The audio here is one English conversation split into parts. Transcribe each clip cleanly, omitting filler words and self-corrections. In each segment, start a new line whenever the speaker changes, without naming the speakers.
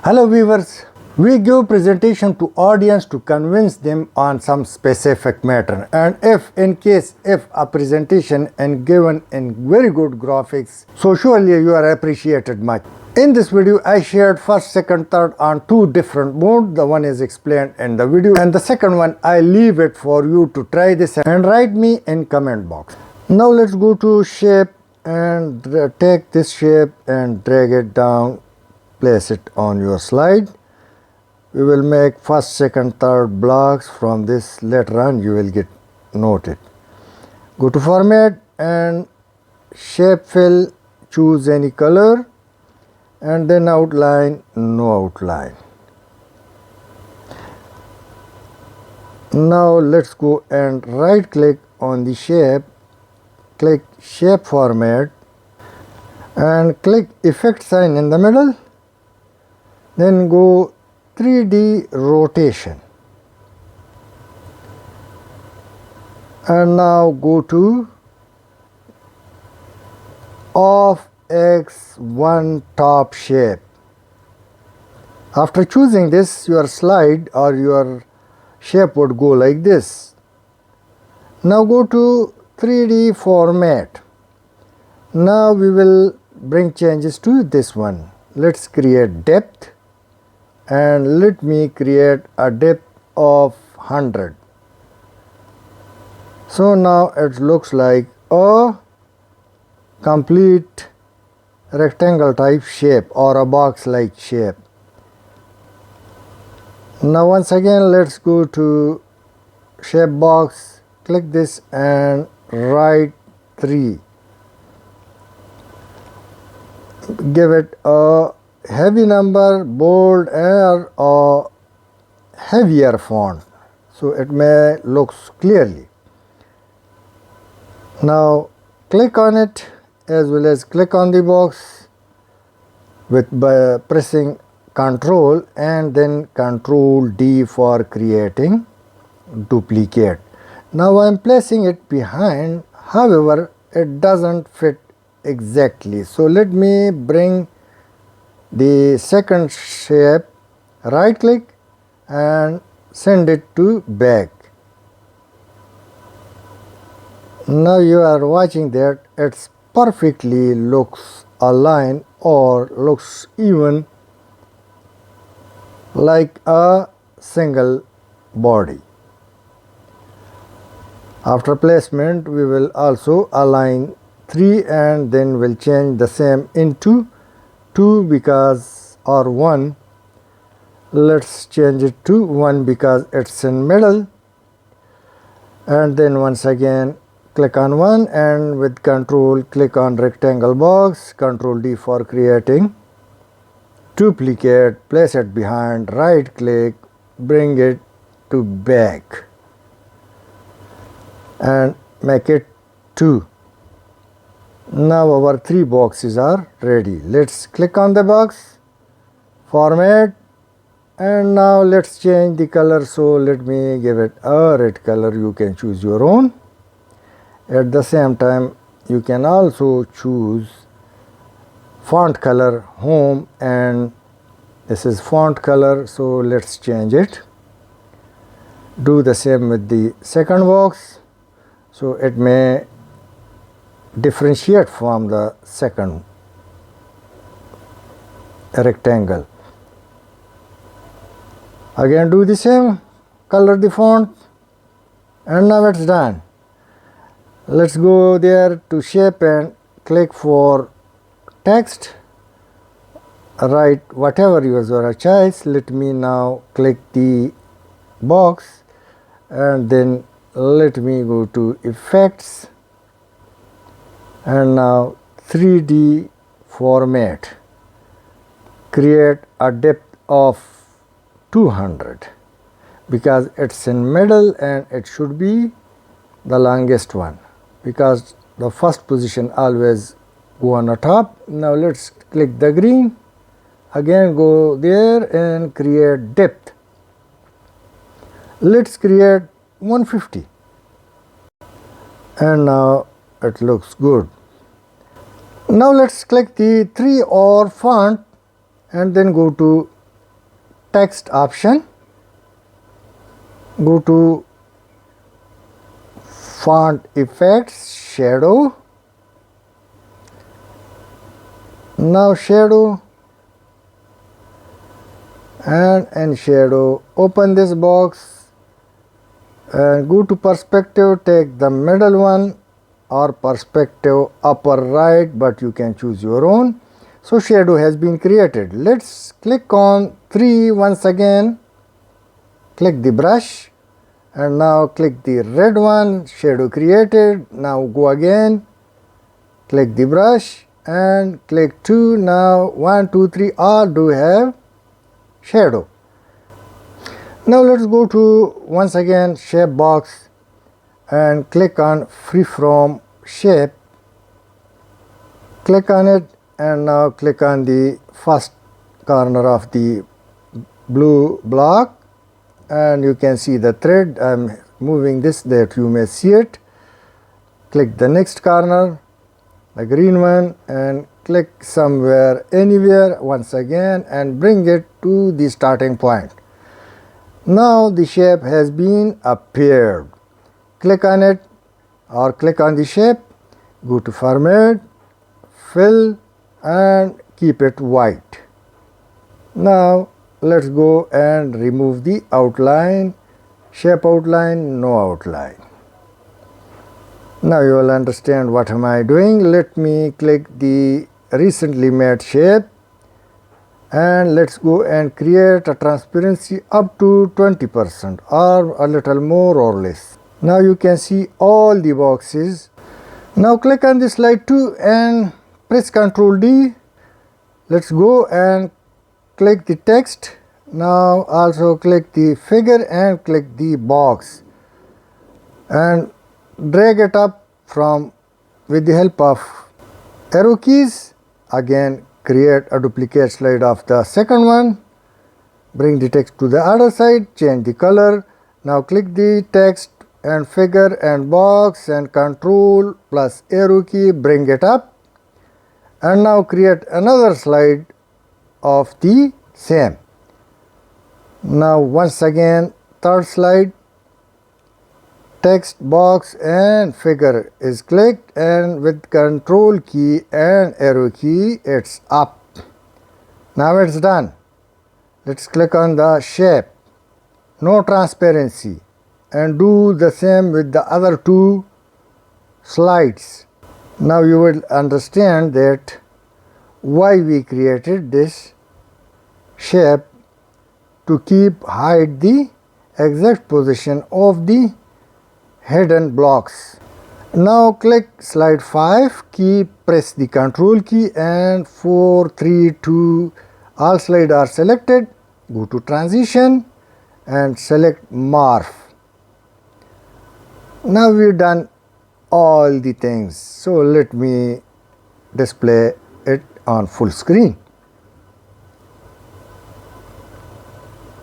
Hello viewers, we give presentation to audience to convince them on some specific matter, and if a presentation and given in very good graphics, so surely you are appreciated much. In this video I shared first, second, third on two different modes. The one is explained in the video and the second one I leave it for you to try this and write me in comment box. Now let's go to shape and take this shape and drag it down, place it on your slide. We will make first, second, third blocks from this. Later on you will get noted. Go to format and shape fill, choose any color and then outline, no outline. Now let's go and right click on the shape, click shape format and click effect sign in the middle, then go 3D rotation and now go to off X1 top shape. After choosing this, your slide or your shape would go like this. Now go to 3D format. Now we will bring changes to this one. Let's create depth and let me create a depth of 100. So now it looks like a complete rectangle type shape or a box like shape. Now once again let's go to shape box, click this and write 3. Give it a heavy number, bold or a heavier font so it may looks clearly. Now click on it as well as click on the box by pressing Ctrl and then Ctrl D for creating duplicate. Now I am placing it behind, however it doesn't fit exactly, so let me bring the second shape, right click and send it to back. Now you are watching that it's perfectly looks aligned or looks even like a single body. After placement we will also align 3 and then we'll change the same into 2 because or 1. Let's change it to 1 because it's in middle, and then once again click on 1 and with control click on rectangle box, Ctrl D for creating duplicate, place it behind, right click, bring it to back and make it 2. Now our 3 boxes are ready. Let's click on the box, format, and now let's change the color. So let me give it a red color. You can choose your own. At the same time you can also choose font color, home, and this is font color, so let's change it. Do the same with the second box so it may differentiate from the second rectangle. Again do the same, color the font, and now it's done. Let's go there to shape and click for text, write whatever your choice. Let me now click the box and then let me go to effects and now 3D format, create a depth of 200 because it's in middle and it should be the longest one because the first position always go on the top. Now let's click the green, again go there and create depth. Let's create 150 and now it looks good. Now let's click the 3 or font and then go to text option, go to font effects, shadow. Now shadow and shadow. Open this box and go to perspective, take the middle one or perspective upper right, but you can choose your own. So shadow has been created. Let's click on 3 once again, click the brush and now click the red one, shadow created. Now go again, click the brush and click 2. Now 1, 2, 3 all do have shadow. Now let's go to once again shape box and click on freeform shape. Click on it and now click on the first corner of the blue block and you can see the thread. I'm moving this that you may see it. Click the next corner, the green one, and click somewhere, anywhere once again and bring it to the starting point. Now the shape has been appeared. Click on it or click on the shape, go to format, fill and keep it white. Now let's go and remove the outline, shape outline, no outline. Now you will understand what am I doing. Let me click the recently made shape and let's go and create a transparency up to 20% or a little more or less. Now you can see all the boxes. Now click on the slide 2 and press Ctrl D. Let's go and click the text. Now also click the figure and click the box and drag it up from with the help of arrow keys. Again create a duplicate slide of the second one, bring the text to the other side, change the color. Now click the text and figure and box and Control plus arrow key, bring it up and now create another slide of the same. Now once again third slide, text box and figure is clicked and with Control key and arrow key it's up. Now it's done. Let's click on the shape, no transparency, and do the same with the other two slides. Now you will understand that why we created this shape to hide the exact position of the hidden blocks. Now click slide 5, press the Control key and 4, 3, 2, all slides are selected. Go to transition and select morph. Now we've done all the things. So let me display it on full screen.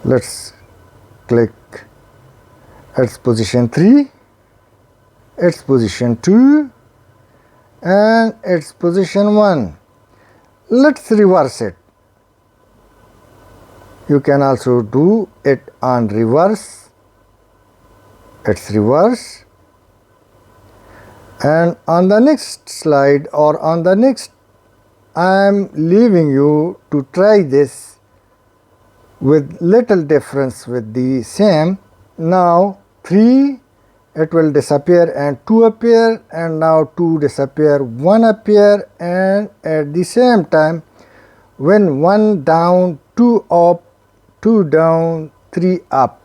Let's click its position 3, its position 2 and its position 1. Let's reverse it. You can also do it on reverse. It's reverse. And on the next slide or on the next, I am leaving you to try this with little difference with the same. Now 3 it will disappear and 2 appear, and now 2 disappear, 1 appear, and at the same time when 1 down, 2 up, 2 down, 3 up.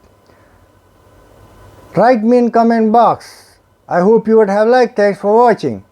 Write me in comment box. I hope you would have liked. Thanks for watching.